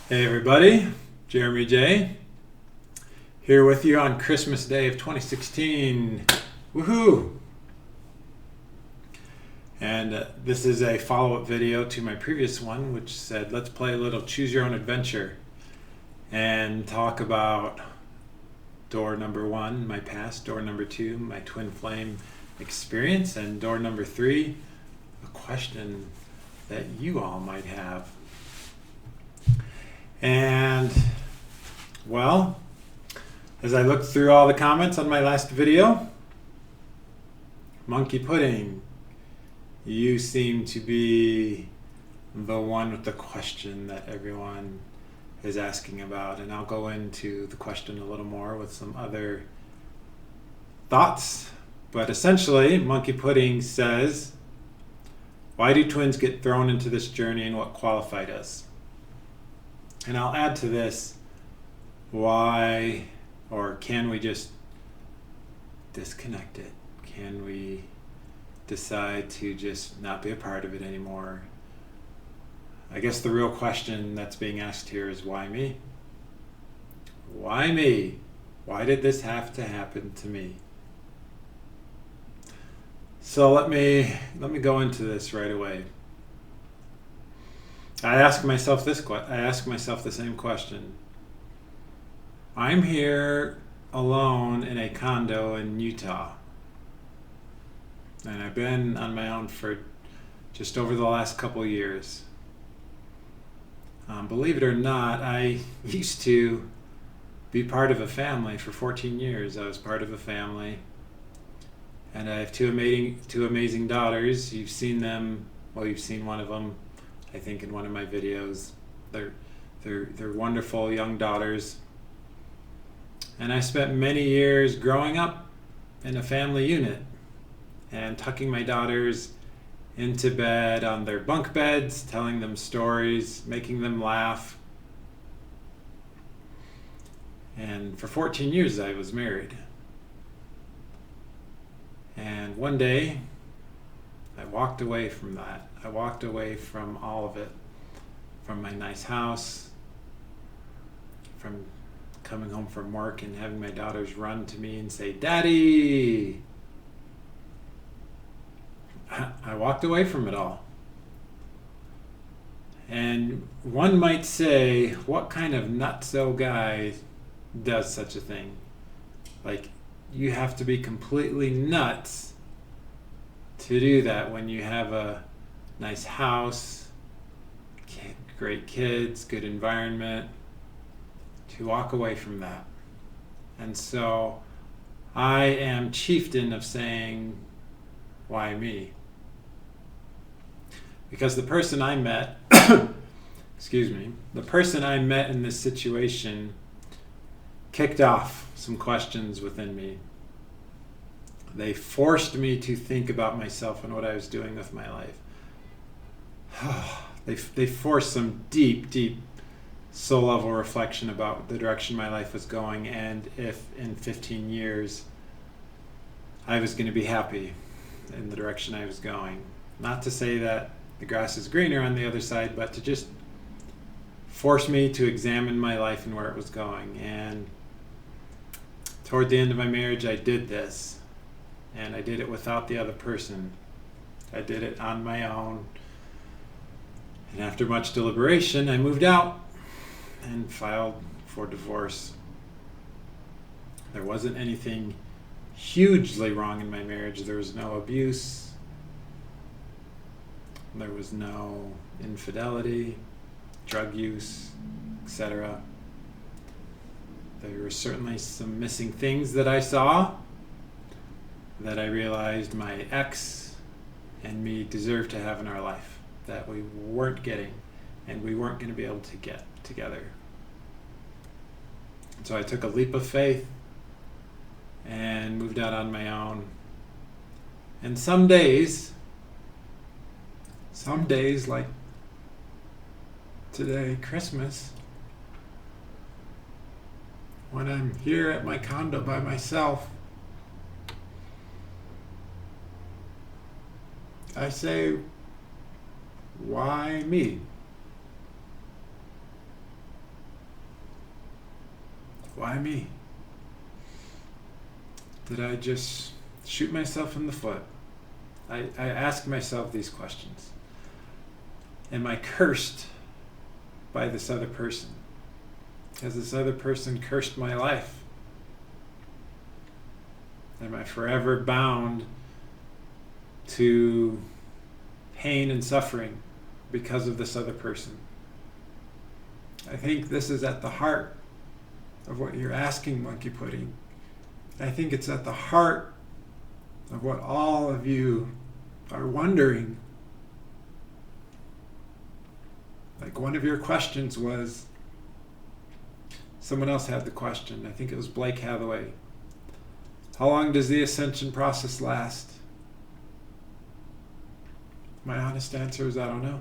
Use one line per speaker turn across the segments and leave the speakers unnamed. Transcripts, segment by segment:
Hey everybody, Jeremy J. Here with you on Christmas Day of 2016. Woohoo! And this is a follow-up video to my previous one, which said let's play a little choose your own adventure and talk about door number 1, my past, door number 2, my twin flame experience, and door number 3, a question that you all might have. And, well, as I looked through all the comments on my last video, Monkey Pudding, you seem to be the one with the question that everyone is asking about. And I'll go into the question a little more with some other thoughts. But essentially, Monkey Pudding says, why do twins get thrown into this journey and what qualified us? And I'll add to this, why or can we just disconnect it? Can we decide to just not be a part of it anymore? I guess the real question that's being asked here is why me? Why me? Why did this have to happen to me? So let me go into this right away. I ask myself the same question. I'm here alone in a condo in Utah. And I've been on my own for just over the last couple years. Believe it or not, I used to be part of a family for 14 years. I was part of a family. And I have two amazing daughters. You've seen them, well, you've seen one of them, I think, in one of my videos. They're wonderful young daughters. And I spent many years growing up in a family unit and tucking my daughters into bed on their bunk beds, telling them stories, making them laugh. And for 14 years I was married. And one day I walked away from that. I walked away from all of it, from my nice house, from coming home from work and having my daughters run to me and say, "Daddy!" I walked away from it all. And one might say, what kind of nutso guy does such a thing? Like, you have to be completely nuts to do that when you have a nice house, great kids, good environment, to walk away from that. And so I am chieftain of saying, why me? Because the person I met, the person I met in this situation kicked off some questions within me. They forced me to think about myself and what I was doing with my life. They forced some deep soul level reflection about the direction my life was going, and if in 15 years I was going to be happy in the direction I was going. Not to say that the grass is greener on the other side, but to just force me to examine my life and where it was going. And toward the end of my marriage, I did this. And I did it without the other person. I did it on my own. And after much deliberation, I moved out and filed for divorce. There wasn't anything hugely wrong in my marriage. There was no abuse. There was no infidelity, drug use, etc. There were certainly some missing things that I saw that I realized my ex and me deserved to have in our life that we weren't getting and we weren't going to be able to get together. So I took a leap of faith and moved out on my own. And some days like today, Christmas, when I'm here at my condo by myself, I say, why me? Why me? Did I just shoot myself in the foot? I ask myself these questions. Am I cursed by this other person? Has this other person cursed my life? Am I forever bound to pain and suffering because of this other person? I think this is at the heart of what you're asking, Monkey Pudding. I think it's at the heart of what all of you are wondering. Like one of your questions was, someone else had the question, I think it was Blake Hathaway. How long does the ascension process last? My honest answer is I don't know.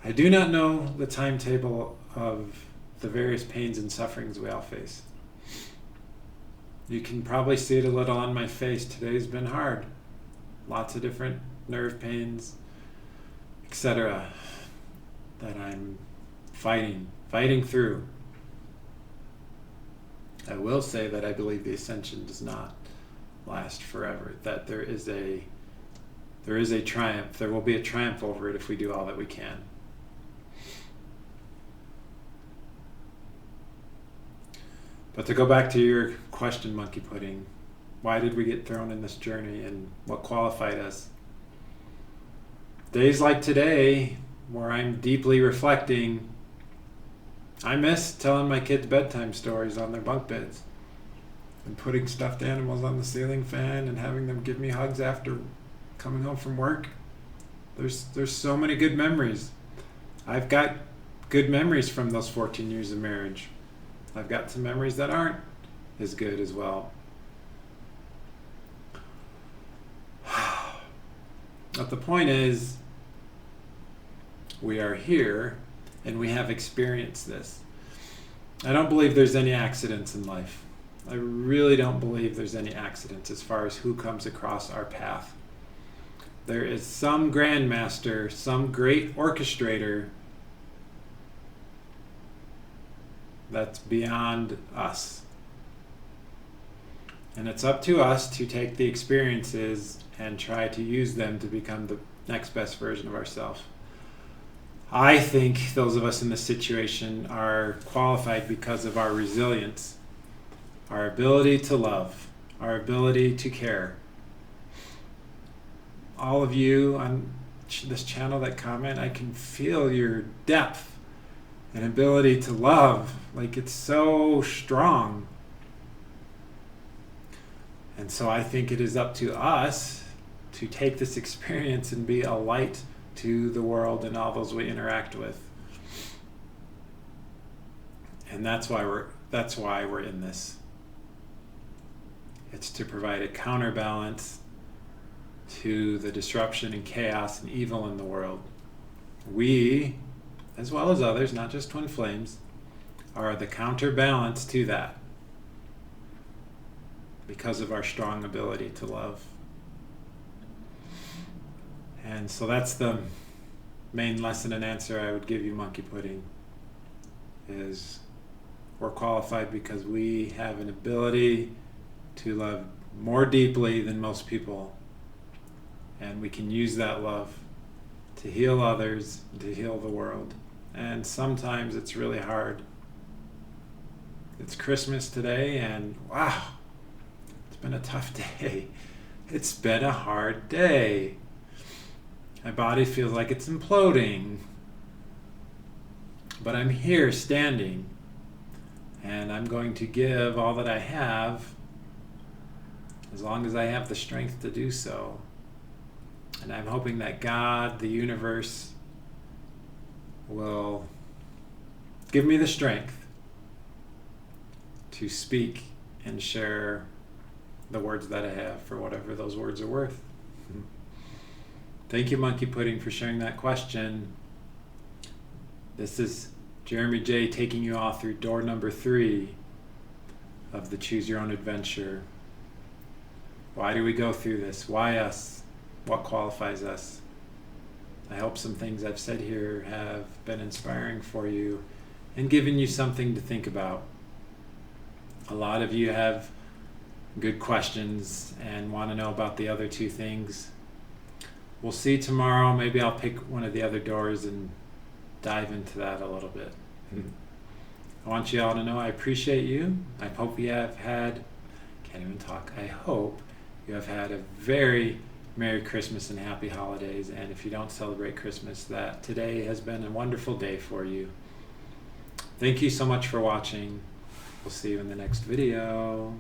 I do not know the timetable of the various pains and sufferings we all face. You can probably see it a little on my face. Today's been hard. Lots of different nerve pains, etc. that I'm fighting through. I will say that I believe the ascension does not last forever, that there is a triumph. There will be a triumph over it if we do all that we can. But to go back to your question, Monkey Pudding, why did we get thrown in this journey and what qualified us? Days like today, where I'm deeply reflecting, I miss telling my kids bedtime stories on their bunk beds and putting stuffed animals on the ceiling fan and having them give me hugs after coming home from work. There's so many good memories. I've got good memories from those 14 years of marriage. I've got some memories that aren't as good as well. But the point is, we are here and we have experienced this. I don't believe there's any accidents in life. I really don't believe there's any accidents as far as who comes across our path. There is some grandmaster, some great orchestrator that's beyond us. And it's up to us to take the experiences and try to use them to become the next best version of ourselves. I think those of us in this situation are qualified because of our resilience, our ability to love, our ability to care. All of you on this channel that comment, I can feel your depth and ability to love. Like, it's so strong. And so I think it is up to us to take this experience and be a light to the world and all those we interact with. And that's why we're in this. It's to provide a counterbalance to the disruption and chaos and evil in the world. We, as well as others, not just Twin Flames, are the counterbalance to that because of our strong ability to love. And so that's the main lesson and answer I would give you, Monkey Pudding, is we're qualified because we have an ability to love more deeply than most people. And we can use that love to heal others, to heal the world. And sometimes it's really hard. It's Christmas today, and wow, it's been a tough day. It's been a hard day. My body feels like it's imploding. But I'm here standing, and I'm going to give all that I have as long as I have the strength to do so. And I'm hoping that God, the universe, will give me the strength to speak and share the words that I have, for whatever those words are worth. Thank you, Monkey Pudding, for sharing that question. This is Jeremy J. taking you all through door number 3 of the Choose Your Own Adventure. Why do we go through this? Why us? What qualifies us? I hope some things I've said here have been inspiring for you and given you something to think about. A lot of you have good questions and want to know about the other two things. We'll see tomorrow. Maybe I'll pick one of the other doors and dive into that a little bit. I want you all to know I appreciate you. I hope you have had, can't even talk, I hope you have had a very Merry Christmas and Happy Holidays. And if you don't celebrate Christmas, that today has been a wonderful day for you. Thank you so much for watching. We'll see you in the next video.